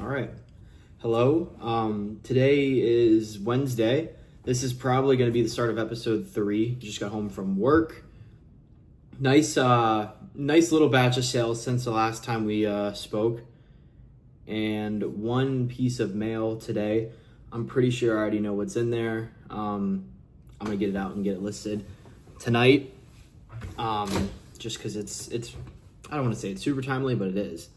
All right. Hello. Today is Wednesday. This is probably going to be the start of episode 3. Just got home from work. Nice little batch of sales since the last time we spoke. And one piece of mail today. I'm pretty sure I already know what's in there. I'm going to get it out and get it listed tonight. Just because it's I don't want to say it's super timely, but it is.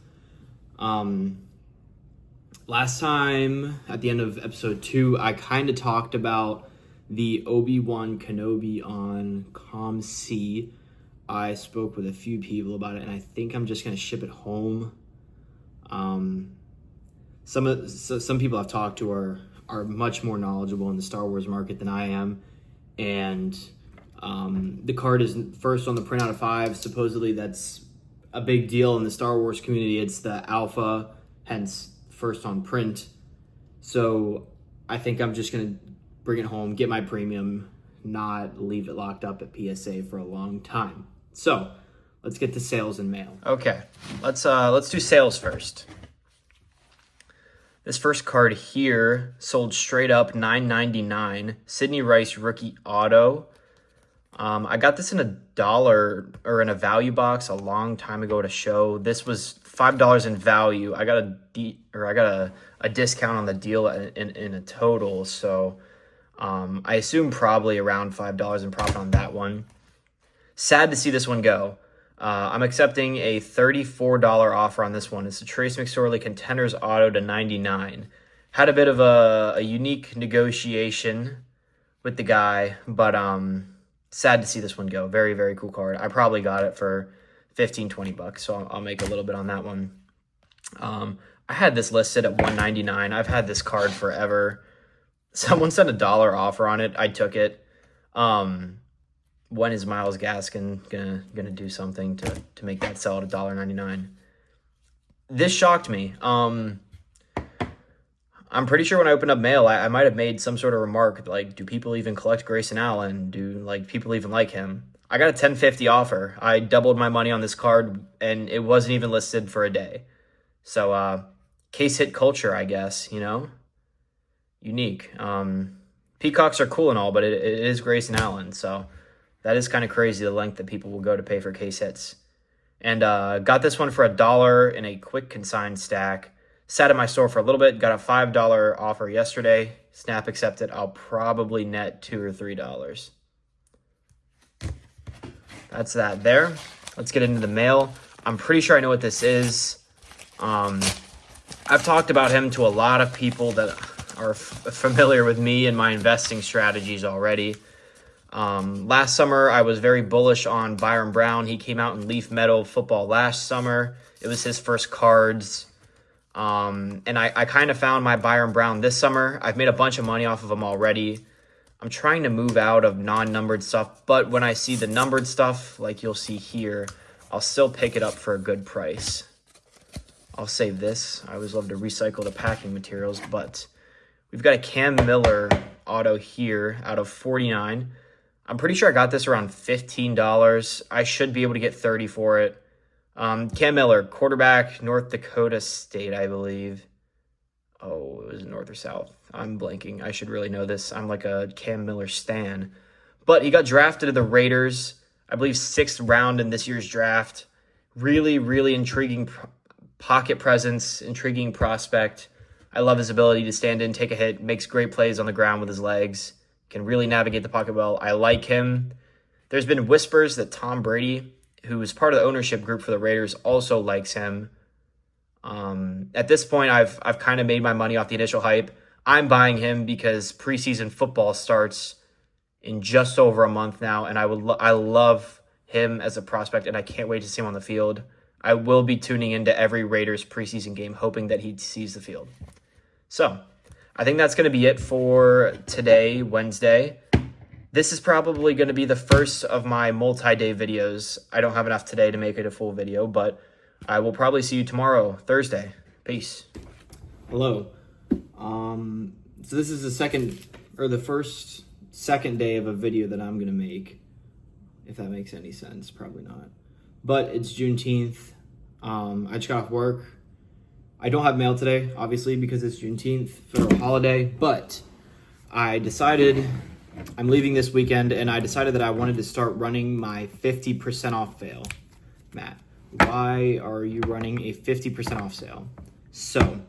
Last time, at the end of episode 2, I kind of talked about the Obi-Wan Kenobi on COM-C. I spoke with a few people about it, and I think I'm just going to ship it home. Some people I've talked to are much more knowledgeable in the Star Wars market than I am, and the card is first on the print out of 5. Supposedly that's a big deal in the Star Wars community. It's the alpha, hence first on print. So I think I'm just going to bring it home, get my premium, not leave it locked up at PSA for a long time. So let's get to sales and mail. Okay, let's do sales first. This first card here sold straight up $9.99. Sidney Rice rookie auto. I got this in $1 or in a value box a long time ago at a show. This was $5 in value. I got a discount on the deal in a total. So I assume probably around $5 in profit on that one. Sad to see this one go. I'm accepting a $34 offer on this one. It's a Trace McSorley Contenders Auto to 99. Had a bit of a unique negotiation with the guy, but sad to see this one go. Very, very cool card. I probably got it for $15-20, so I'll make a little bit on that one. I had this listed at $199. I've had this card forever. Someone sent a $1 offer on it. I took it. When is Myles Gaskin gonna do something to make that sell at $1.99? This shocked me. I'm pretty sure when I opened up mail, I might have made some sort of remark like, do people even collect Grayson Allen? Do people even like him? I got a $10.50 offer. I doubled my money on this card, and it wasn't even listed for a day. So case hit culture, I guess, unique. Peacocks are cool and all, but it is Grayson Allen, so that is kind of crazy, the length that people will go to pay for case hits. And got this one for $1 in a quick consigned stack. Sat at my store for a little bit, got a $5 offer yesterday. Snap accepted. I'll probably net $2 or $3. That's that there. Let's get into the mail. I'm pretty sure I know what this is. I've talked about him to a lot of people that are familiar with me and my investing strategies already. Last summer, I was very bullish on Byron Brown. He came out in Leaf Metal Football last summer. It was his first cards. And I kind of found my Byron Brown this summer. I've made a bunch of money off of him already. I'm trying to move out of non-numbered stuff, but when I see the numbered stuff, like you'll see here, I'll still pick it up for a good price. I'll save this. I always love to recycle the packing materials, but we've got a Cam Miller auto here out of 49. I'm pretty sure I got this around $15. I should be able to get 30 for it. Cam Miller, quarterback, North Dakota State, I believe. Oh, it was North or South. I'm blanking. I should really know this. I'm like a Cam Miller stan. But he got drafted to the Raiders, I believe 6th round in this year's draft. Really, really intriguing pocket presence, intriguing prospect. I love his ability to stand in, take a hit, makes great plays on the ground with his legs, can really navigate the pocket well. I like him. There's been whispers that Tom Brady, who is part of the ownership group for the Raiders, also likes him. At this point, I've kind of made my money off the initial hype. I'm buying him because preseason football starts in just over a month now, and I love him as a prospect, and I can't wait to see him on the field. I will be tuning into every Raiders preseason game, hoping that he sees the field. So I think that's going to be it for today, Wednesday. This is probably going to be the first of my multi-day videos. I don't have enough today to make it a full video, but I will probably see you tomorrow, Thursday. Peace. Hello. So this is the first second day of a video that I'm going to make, if that makes any sense. Probably not. But it's Juneteenth. I just got off work. I don't have mail today, obviously, because it's Juneteenth, federal holiday, but I decided I'm leaving this weekend, and I decided that I wanted to start running my 50% off sale. Matt, why are you running a 50% off sale? So,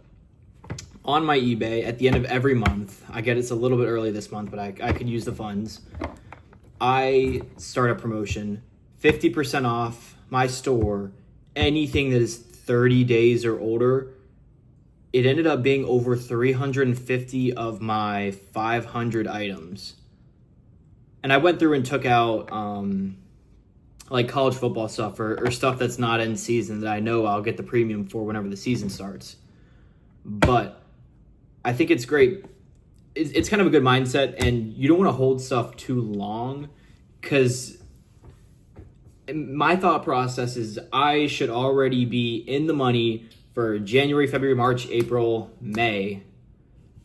on my eBay, at the end of every month, I get it's a little bit early this month, but I could use the funds. I start a promotion, 50% off my store, anything that is 30 days or older. It ended up being over 350 of my 500 items. And I went through and took out like college football stuff or stuff that's not in season that I know I'll get the premium for whenever the season starts. But I think it's great. It's kind of a good mindset, and you don't want to hold stuff too long, because my thought process is I should already be in the money for January, February, March, April, May.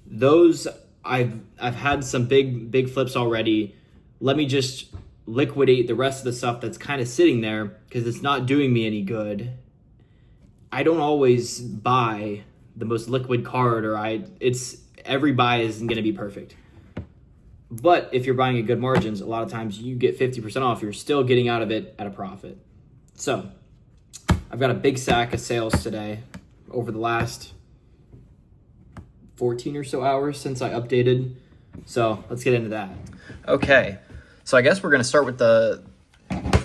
Those I've had some big flips already. Let me just liquidate the rest of the stuff that's kind of sitting there because it's not doing me any good. I don't always buy the most liquid card, or every buy isn't going to be perfect. But if you're buying at good margins, a lot of times you get 50% off. You're still getting out of it at a profit. So I've got a big sack of sales today over the last 14 or so hours since I updated. So let's get into that. Okay. So I guess we're going to start with the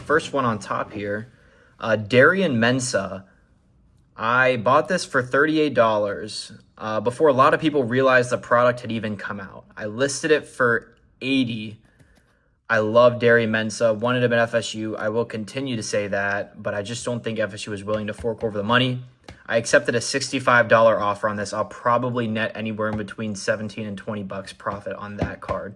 first one on top here. Darian Mensah. I bought this for $38 before a lot of people realized the product had even come out. I listed it for $80. I love Darian Mensah, wanted him at FSU. I will continue to say that, but I just don't think FSU was willing to fork over the money. I accepted a $65 offer on this. I'll probably net anywhere in between 17 and 20 bucks profit on that card.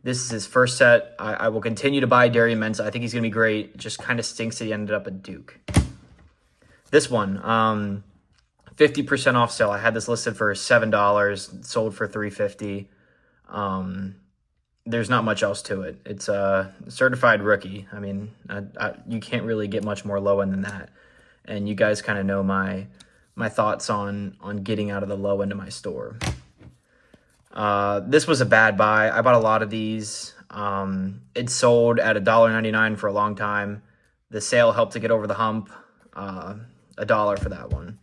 This is his first set. I will continue to buy Darian Mensah. I think he's going to be great. It just kind of stinks that he ended up at Duke. This one, 50% off sale. I had this listed for $7, sold for $3.50. There's not much else to it. It's a certified rookie. I mean, you can't really get much more low end than that. And you guys kind of know my thoughts on getting out of the low end of my store. This was a bad buy. I bought a lot of these. It sold at $1.99 for a long time. The sale helped to get over the hump. $1 for that one.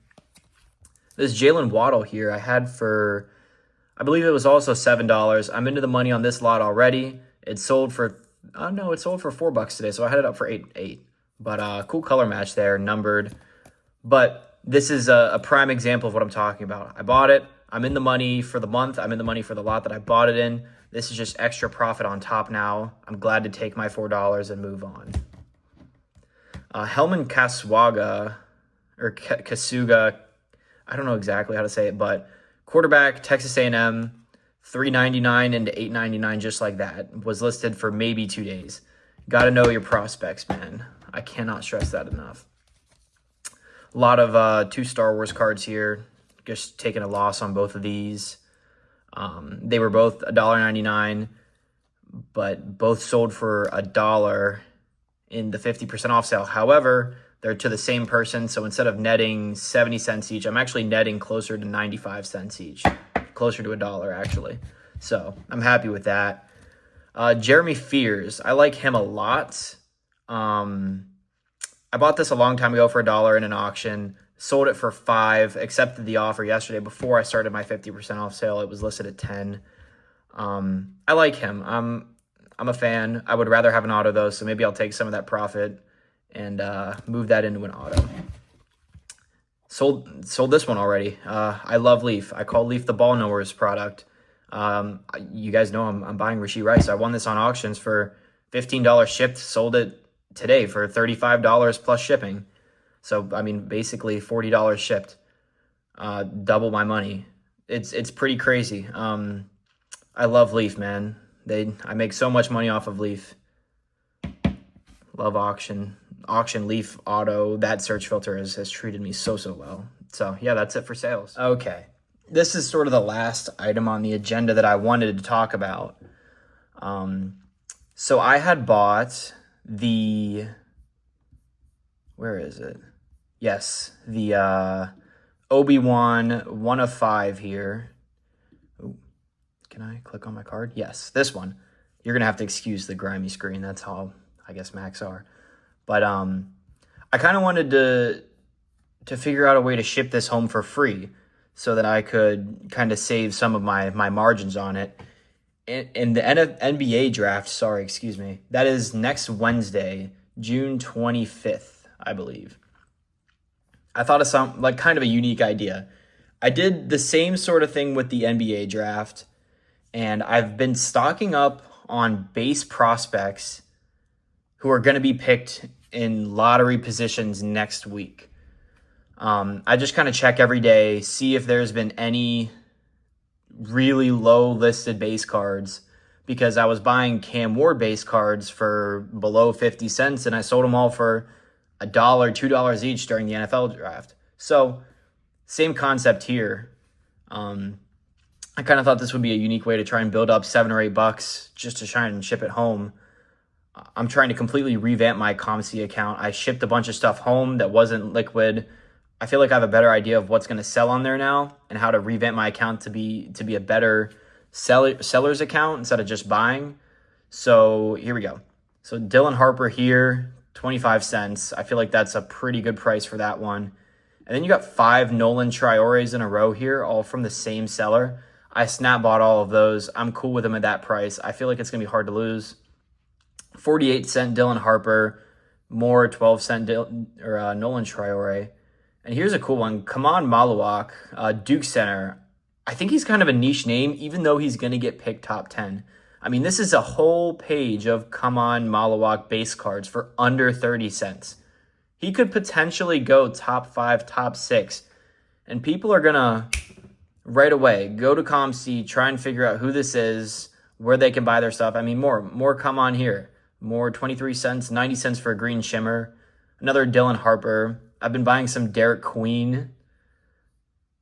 This Jalen Waddle here I had for, I believe it was also $7. I'm into the money on this lot already. It sold for, it sold for $4 today, so I had it up for $8. But cool color match there, numbered. But this is a prime example of what I'm talking about. I bought it. I'm in the money for the month. I'm in the money for the lot that I bought it in. This is just extra profit on top now. I'm glad to take my $4 and move on. Helman Kasuga, I don't know exactly how to say it, but quarterback, Texas A&M, $3.99 into $8.99, just like that. Was listed for maybe 2 days. Got to know your prospects, man. I cannot stress that enough. A lot of 2 Star Wars cards here. Just taking a loss on both of these. They were both $1.99, but both sold for $1 in the 50% off sale. However, they're to the same person, so instead of netting 70 cents each, I'm actually netting closer to 95 cents each. Closer to $1, actually. So I'm happy with that. Jeremy Fears, I like him a lot. I bought this a long time ago for $1 in an auction. Sold it for $5, accepted the offer yesterday before I started my 50% off sale. It was listed at $10. I like him. I'm a fan. I would rather have an auto, though, so maybe I'll take some of that profit and move that into an auto. Sold this one already. I love Leaf. I call Leaf the ball knowers product. You guys know I'm buying Rashee Rice. I won this on auctions for $15 shipped. Sold it today for $35 plus shipping. So, I mean, basically $40 shipped. Double my money. It's pretty crazy. I love Leaf, man. I make so much money off of Leaf. Love auction, Leaf, auto. That search filter has treated me so well. So yeah, that's it for sales. Okay, this is sort of the last item on the agenda that I wanted to talk about. So I had bought the, where is it? Yes, the Obi-Wan, 1 of 5 here. Ooh, can I click on my card? Yes, this one. You're going to have to excuse the grimy screen. That's how, I guess, Macs are. But I kind of wanted to figure out a way to ship this home for free so that I could kind of save some of my margins on it. In the NBA draft, that is next Wednesday, June 25th, I believe. I thought of some, like, kind of a unique idea. I did the same sort of thing with the NBA draft, and I've been stocking up on base prospects who are going to be picked in lottery positions next week. I just kind of check every day, see if there's been any really low listed base cards, because I was buying Cam Ward base cards for below 50 cents and I sold them all for $1, $2 each during the NFL draft. So same concept here. I kind of thought this would be a unique way to try and build up $7 or $8 just to try and ship it home. I'm trying to completely revamp my ComC account. I shipped a bunch of stuff home that wasn't liquid. I feel like I have a better idea of what's going to sell on there now and how to revamp my account to be a better seller's account instead of just buying. So here we go. So Dylan Harper here, 25 cents. I feel like that's a pretty good price for that one. And then you got 5 Nolan Traores in a row here, all from the same seller. I snap bought all of those. I'm cool with them at that price. I feel like it's going to be hard to lose. 48-cent Dylan Harper, more 12-cent Nolan Traore. And here's a cool one. Kaman Malawak, Duke Center. I think he's kind of a niche name, even though he's going to get picked top 10. I mean, this is a whole page of Kaman Malawak base cards for under 30 cents. He could potentially go top 5, top 6. And people are going to, right away, go to ComC, try and figure out who this is, where they can buy their stuff. I mean, more come on here. More 23 cents, 90 cents for a green shimmer. Another Dylan Harper. I've been buying some Derek Queen.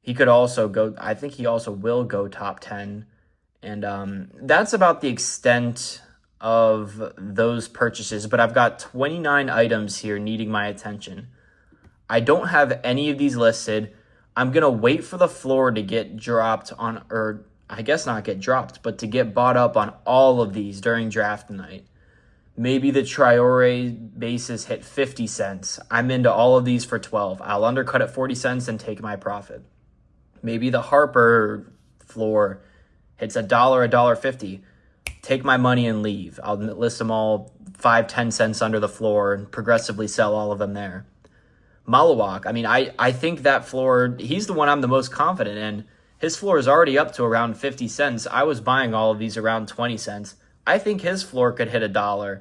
He could also go, I think he also will go top 10. And that's about the extent of those purchases. But I've got 29 items here needing my attention. I don't have any of these listed. I'm going to wait for the floor to get dropped on, or I guess not get dropped, but to get bought up on all of these during draft night. Maybe the Traore bases hit 50 cents. I'm into all of these for 12. I'll undercut at 40 cents and take my profit. Maybe the Harper floor hits $1, $1.50. Take my money and leave. I'll list them all 5, 10 cents under the floor and progressively sell all of them there. Malawak, I mean, I think that floor, he's the one I'm the most confident in. His floor is already up to around 50 cents. I was buying all of these around 20 cents. I think his floor could hit $1.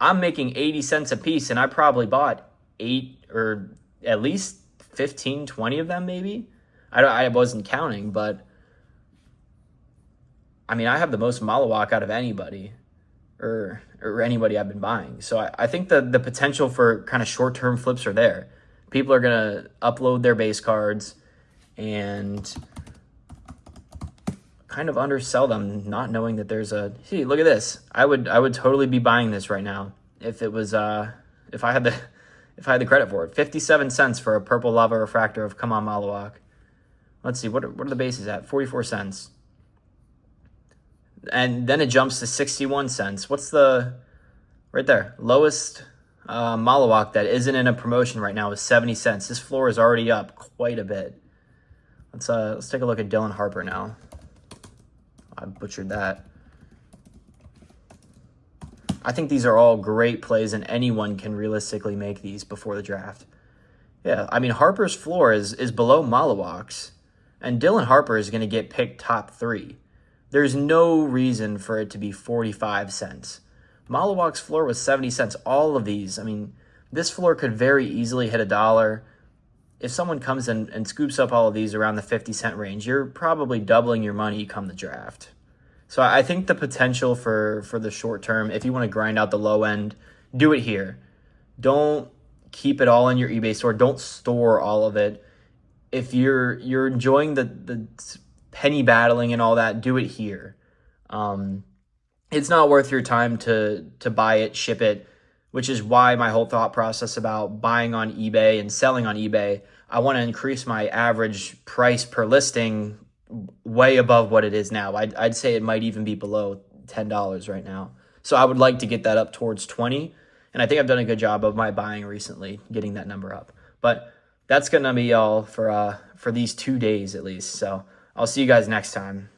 I'm making 80 cents a piece, and I probably bought 8 or at least 15, 20 of them maybe. I wasn't counting, but I mean, I have the most Malawak out of anybody or anybody I've been buying. So I think the potential for kind of short-term flips are there. People are going to upload their base cards and kind of undersell them, not knowing that there's a, see, look at this. I would totally be buying this right now if it was if I had the credit for it. 57 cents for a purple lava refractor of Come On Malawak. Let's see, what are the bases at? 44 cents. And then it jumps to 61 cents. What's the, right there, lowest Malawak that isn't in a promotion right now is 70 cents. This floor is already up quite a bit. Let's take a look at Dylan Harper now. I butchered that. I think these are all great plays, and anyone can realistically make these before the draft. Yeah, I mean, Harper's floor is below Malawak's, and Dylan Harper is going to get picked top 3. There's no reason for it to be 45 cents. Malawak's floor was 70 cents. All of these, I mean, this floor could very easily hit $1. If someone comes in and scoops up all of these around the 50-cent range, you're probably doubling your money come the draft. So I think the potential for the short term, if you want to grind out the low end, do it here. Don't keep it all in your eBay store. Don't store all of it. If you're enjoying the penny battling and all that, do it here. It's not worth your time to buy it, ship it, which is why my whole thought process about buying on eBay and selling on eBay, I want to increase my average price per listing way above what it is now. I'd say it might even be below $10 right now. So I would like to get that up towards 20. And I think I've done a good job of my buying recently, getting that number up. But that's going to be all for these 2 days at least. So I'll see you guys next time.